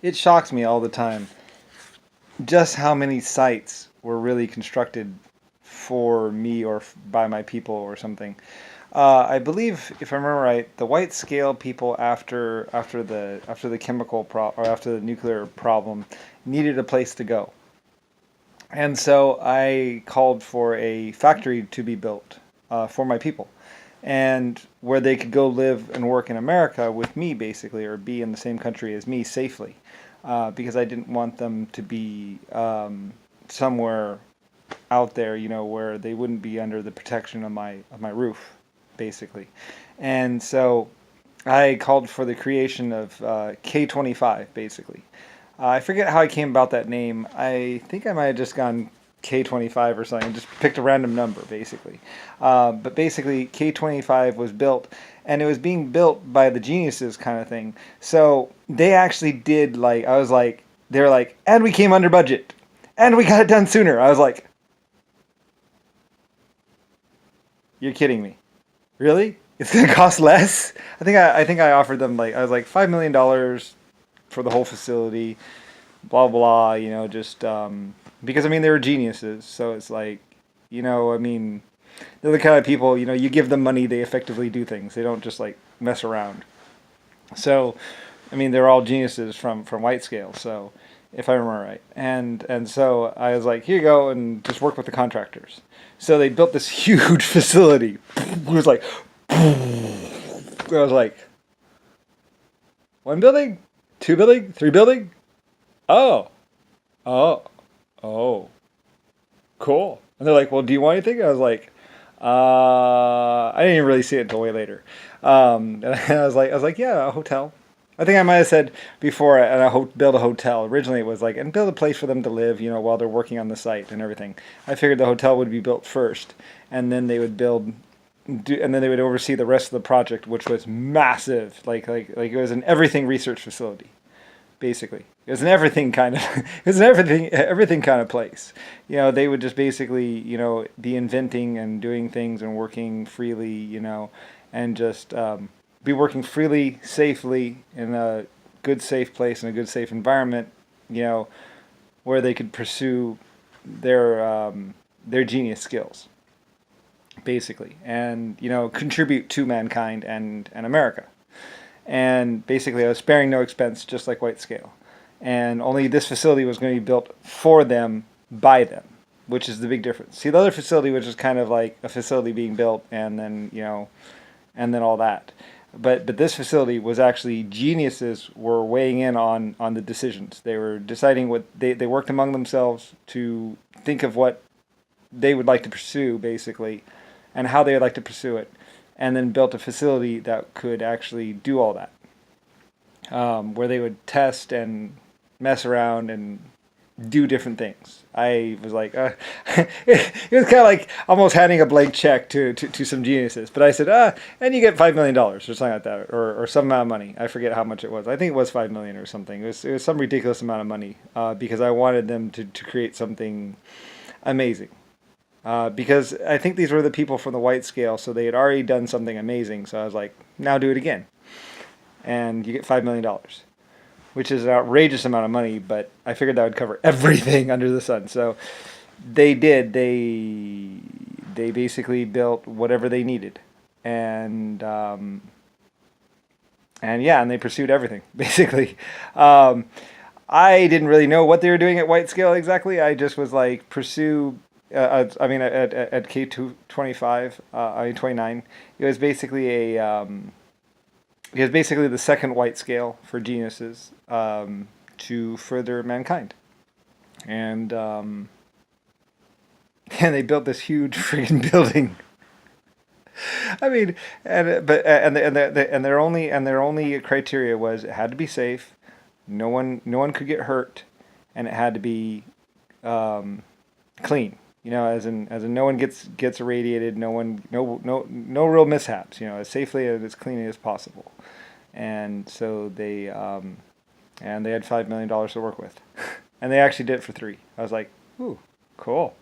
it shocks me all the time just how many sites were really constructed for me or by my people or something. I believe, if I remember right, the white scale people after the chemical or after the nuclear problem needed a place to go, and so I called for a factory to be built for my people, and where they could go live and work in America with me, basically, or be in the same country as me safely, because I didn't want them to be somewhere out there, where they wouldn't be under the protection of my roof, basically. And so I called for the creation of K-25, basically. I forget how I came about that name. I think I might have just gone K-25 or something, just picked a random number, basically. But basically, K-25 was built, and it was being built by the geniuses kind of thing. So they actually did, they were like, and we came under budget, and we got it done sooner. I was like, you're kidding me. Really? It's gonna cost less? I think I offered them, I was like $5 million for the whole facility, blah blah, just because I mean they were geniuses, so it's like, I mean, they're the kind of people, you give them money, they effectively do things. They don't just like mess around. So, I mean, they're all geniuses from White Scale, so if I remember right. And so I was like, here you go, and just work with the contractors. So they built this huge facility. It was like, I was like, one building, two building, three building. Oh, oh, oh, cool. And they're like, well, do you want anything? I was like, I didn't even really see it until way later. And I was like, yeah, a hotel. I think I might have said before, and build a hotel. Originally, it was like, and build a place for them to live, while they're working on the site and everything. I figured the hotel would be built first, and then they would and then they would oversee the rest of the project, which was massive. Like it was an everything research facility, basically. It was an everything kind of, it was an everything kind of place. They would just basically, be inventing and doing things and working freely, and just be working freely, safely, in a good, safe place, in a good, safe environment, where they could pursue their genius skills, basically, and contribute to mankind and America. And basically, I was sparing no expense, just like White Scale. And only this facility was going to be built for them, by them, which is the big difference. See, the other facility was just kind of like a facility being built, and then and then all that. But this facility was actually geniuses were weighing in on the decisions. They were deciding what they worked among themselves to think of what they would like to pursue, basically, and how they would like to pursue it, and then built a facility that could actually do all that, where they would test and mess around and do different things. I was like, it was kind of like almost handing a blank check to some geniuses. But I said, and you get $5 million or something like that, or some amount of money. I forget how much it was. I think it was $5 million or something. It was some ridiculous amount of money, because I wanted them to create something amazing. Because I think these were the people from the White Scale, so they had already done something amazing. So I was like, now do it again. And you get $5 million. Which is an outrageous amount of money, but I figured that would cover everything under the sun. So they did. They basically built whatever they needed, and they pursued everything, basically. I didn't really know what they were doing at White Scale exactly. I just was like, pursue. At K-25, 29, it was basically it was basically the second White Scale for geniuses, to further mankind, and they built this huge freaking building. I mean, their only criteria was it had to be safe, no one could get hurt, and it had to be clean. As in no one gets irradiated, no real mishaps. As safely and as cleanly as possible. And so they had $5 million to work with, and they actually did it for 3. I was like, ooh, cool.